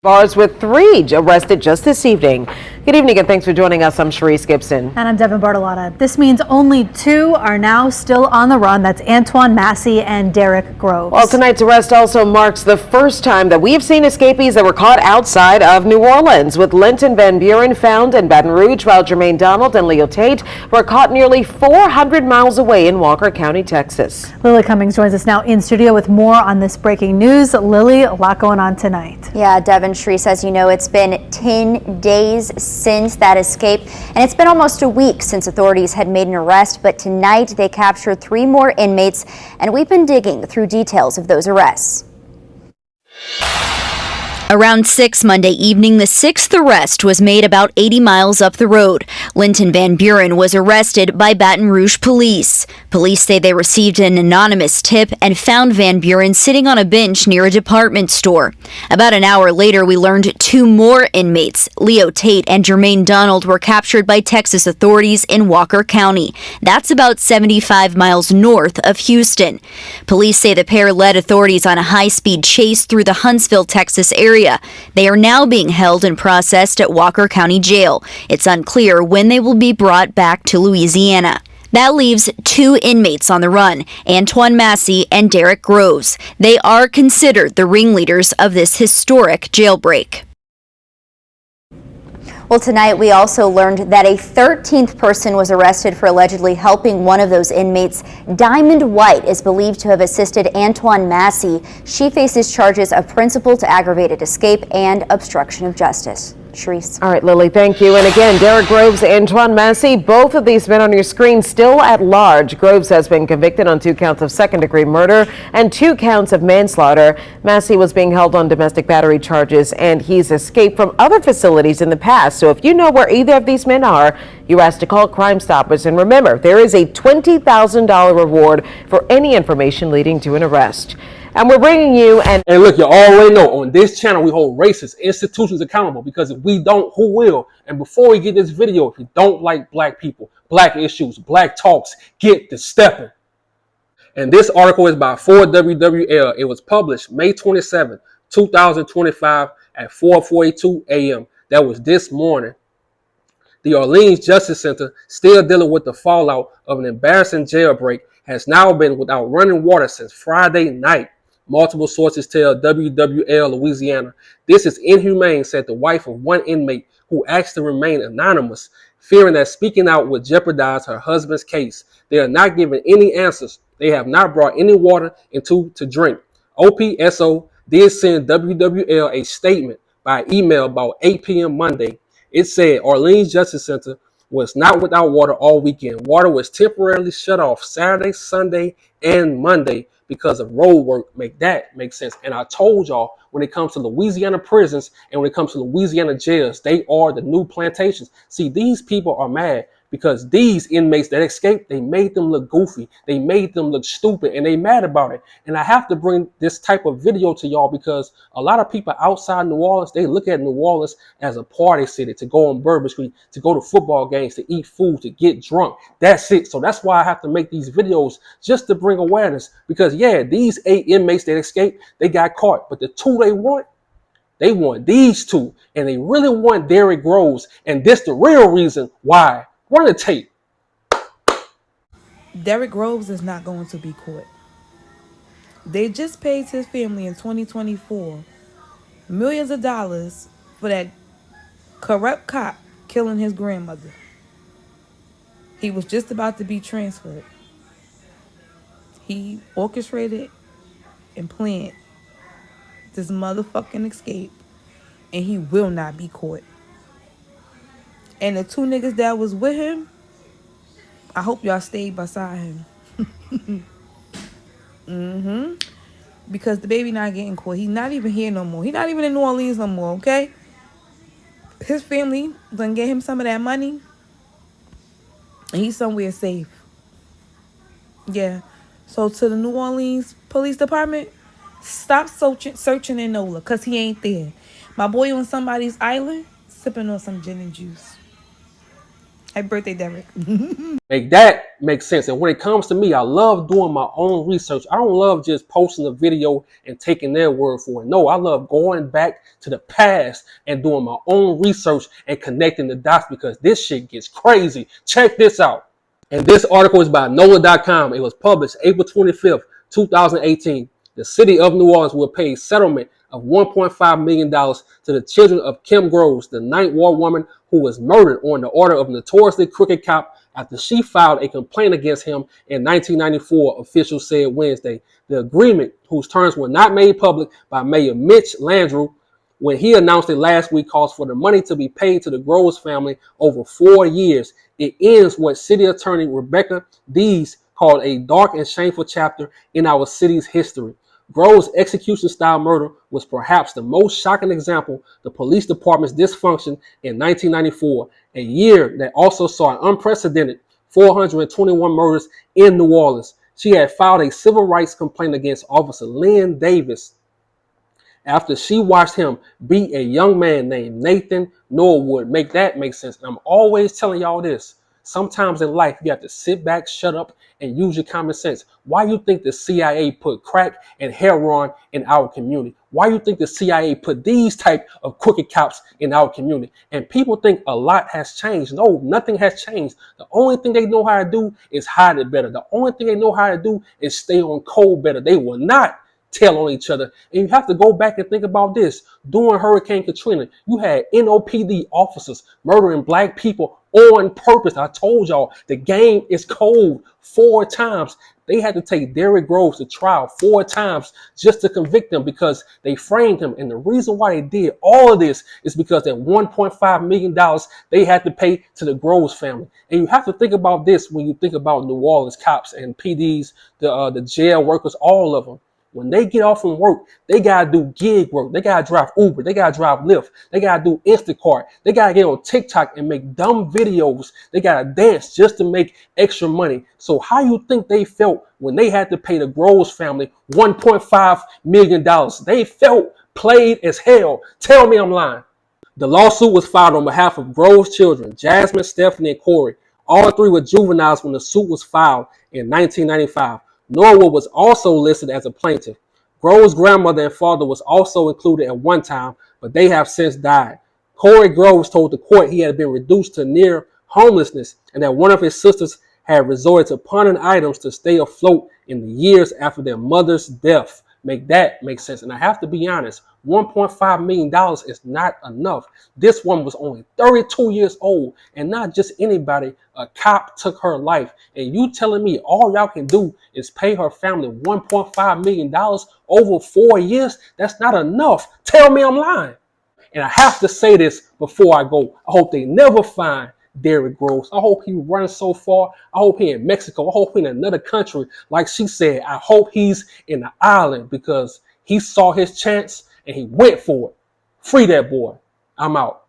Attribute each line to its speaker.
Speaker 1: Bars with 3 arrested just this evening. Good evening and thanks for joining us. I'm Sharice Gibson.
Speaker 2: And I'm Devin Bartolotta. This means only 2 are now still on the run. That's Antoine Massey and Derrick Groves.
Speaker 1: Well, tonight's arrest also marks the first time that we have seen escapees that were caught outside of New Orleans, with Linton Van Buren found in Baton Rouge, while Jermaine Donald and Leo Tate were caught nearly 400 miles away in Walker County, Texas.
Speaker 2: Lily Cummings joins us now in studio with more on this breaking news. Lily, a lot going on tonight.
Speaker 3: Yeah, Devin, Sharice, as you know, it's been 10 days since that escape, and it's been almost a week since authorities had made an arrest, but tonight they captured 3 more inmates, and we've been digging through details of those arrests.
Speaker 4: Around 6 Monday evening, the 6th arrest was made about 80 miles up the road. Linton Van Buren was arrested by Baton Rouge police. Police say they received an anonymous tip and found Van Buren sitting on a bench near a department store. About an hour later, we learned 2 more inmates, Leo Tate and Jermaine Donald, were captured by Texas authorities in Walker County. That's about 75 miles north of Houston. Police say the pair led authorities on a high-speed chase through the Huntsville, Texas area. They are now being held and processed at Walker County Jail. It's unclear when they will be brought back to Louisiana. That leaves 2 inmates on the run, Antoine Massey and Derrick Groves. They are considered the ringleaders of this historic jailbreak.
Speaker 3: Well, tonight we also learned that a 13th person was arrested for allegedly helping one of those inmates. Diamond White is believed to have assisted Antoine Massey. She faces charges of principal to aggravated escape and obstruction of justice. Sharice.
Speaker 1: All right, Lily, thank you. And again, Derrick Groves, Antoine Massey, both of these men on your screen still at large. Groves has been convicted on 2 counts of second-degree murder and 2 counts of manslaughter. Massey was being held on domestic battery charges, and he's escaped from other facilities in the past. So if you know where either of these men are, you're asked to call Crime Stoppers. And remember, there is a $20,000 reward for any information leading to an arrest. And we're bringing you
Speaker 5: and look, you already know on this channel we hold racist institutions accountable, because if we don't, who will? And before we get this video, if you don't like black people, black issues, black talks, get to stepping. And this article is by 4WWL. It was published May 27, 2025 at 4:42 a.m. That was this morning. The Orleans Justice Center, still dealing with the fallout of an embarrassing jailbreak, has now been without running water since Friday night. Multiple sources tell WWL Louisiana this is inhumane, said the wife of one inmate who asked to remain anonymous, fearing that speaking out would jeopardize her husband's case. They are not giving any answers. They have not brought any water into to drink. OPSO did send WWL a statement by email about 8 p.m. Monday. It said Orleans Justice Center was not without water all weekend. Water was temporarily shut off Saturday, Sunday, and Monday because of road work. That makes sense. And I told y'all, when it comes to Louisiana prisons and when it comes to Louisiana jails, they are the new plantations. See, these people are mad because these inmates that escaped, they made them look goofy. They made them look stupid, and they mad about it. And I have to bring this type of video to y'all because a lot of people outside New Orleans, they look at New Orleans as a party city, to go on Bourbon Street, to go to football games, to eat food, to get drunk. That's it. So that's why I have to make these videos, just to bring awareness, because yeah, these 8 inmates that escaped, they got caught, but the 2 they want these 2, and they really want Derrick Groves, and this the real reason why. Run the tape.
Speaker 6: Derrick Groves is not going to be caught. They just paid his family in 2024 millions of dollars for that corrupt cop killing his grandmother. He was just about to be transferred. He orchestrated and planned this motherfucking escape, and he will not be caught. And the 2 niggas that was with him, I hope y'all stayed beside him. Because the baby not getting caught. He's not even here no more. He's not even in New Orleans no more, okay? His family gonna get him some of that money, and he's somewhere safe. Yeah. So to the New Orleans Police Department, stop searching in NOLA, because he ain't there. My boy on somebody's island sipping on some gin and juice. Happy birthday, Derrick.
Speaker 5: Make that make sense. And when it comes to me, I love doing my own research. I don't love just posting a video and taking their word for it. No, I love going back to the past and doing my own research and connecting the dots because this shit gets crazy. Check this out. And this article is by NOLA.com. It was published April 25th, 2018. The city of New Orleans will pay a settlement of $1.5 million to the children of Kim Groves, the Ninth Ward woman who was murdered on the order of notoriously crooked cop after she filed a complaint against him in 1994, officials said Wednesday. The agreement, whose terms were not made public by Mayor Mitch Landrieu when he announced it last week, calls for the money to be paid to the Groves family over 4 years. It ends what City Attorney Rebecca Dees called a dark and shameful chapter in our city's history. Groves' execution-style murder was perhaps the most shocking example of the police department's dysfunction in 1994, a year that also saw an unprecedented 421 murders in New Orleans. She had filed a civil rights complaint against Officer Lynn Davis after she watched him beat a young man named Nathan Norwood. Make that make sense. And I'm always telling y'all this. Sometimes in life, you have to sit back, shut up, and use your common sense. Why you think the CIA put crack and heroin in our community? Why you think the CIA put these type of crooked cops in our community? And people think a lot has changed. No, nothing has changed. The only thing they know how to do is hide it better. The only thing they know how to do is stay on code better. They will not tell on each other. And you have to go back and think about this. During Hurricane Katrina, you had NOPD officers murdering black people on purpose. I told y'all the game is cold 4 times. They had to take Derrick Groves to trial 4 times just to convict him because they framed him. And the reason why they did all of this is because that $1.5 million they had to pay to the Groves family. And you have to think about this when you think about New Orleans cops and PDs, the jail workers, all of them. When they get off from work, they got to do gig work. They got to drive Uber. They got to drive Lyft. They got to do Instacart. They got to get on TikTok and make dumb videos. They got to dance just to make extra money. So how you think they felt when they had to pay the Groves family $1.5 million? They felt played as hell. Tell me I'm lying. The lawsuit was filed on behalf of Groves' children, Jasmine, Stephanie, and Corey. All 3 were juveniles when the suit was filed in 1995. Norwood was also listed as a plaintiff. Groves' grandmother and father was also included at one time, but they have since died. Corey Groves told the court he had been reduced to near homelessness and that one of his sisters had resorted to pawning items to stay afloat in the years after their mother's death. Make that make sense. And I have to be honest, $1.5 million is not enough. This one was only 32 years old, and not just anybody. A cop took her life. And you telling me all y'all can do is pay her family $1.5 million over 4 years? That's not enough. Tell me I'm lying. And I have to say this before I go. I hope they never find Derrick Groves. I hope he runs so far. I hope he in Mexico. I hope he in another country. Like she said, I hope he's in the island because he saw his chance and he went for it. Free that boy. I'm out.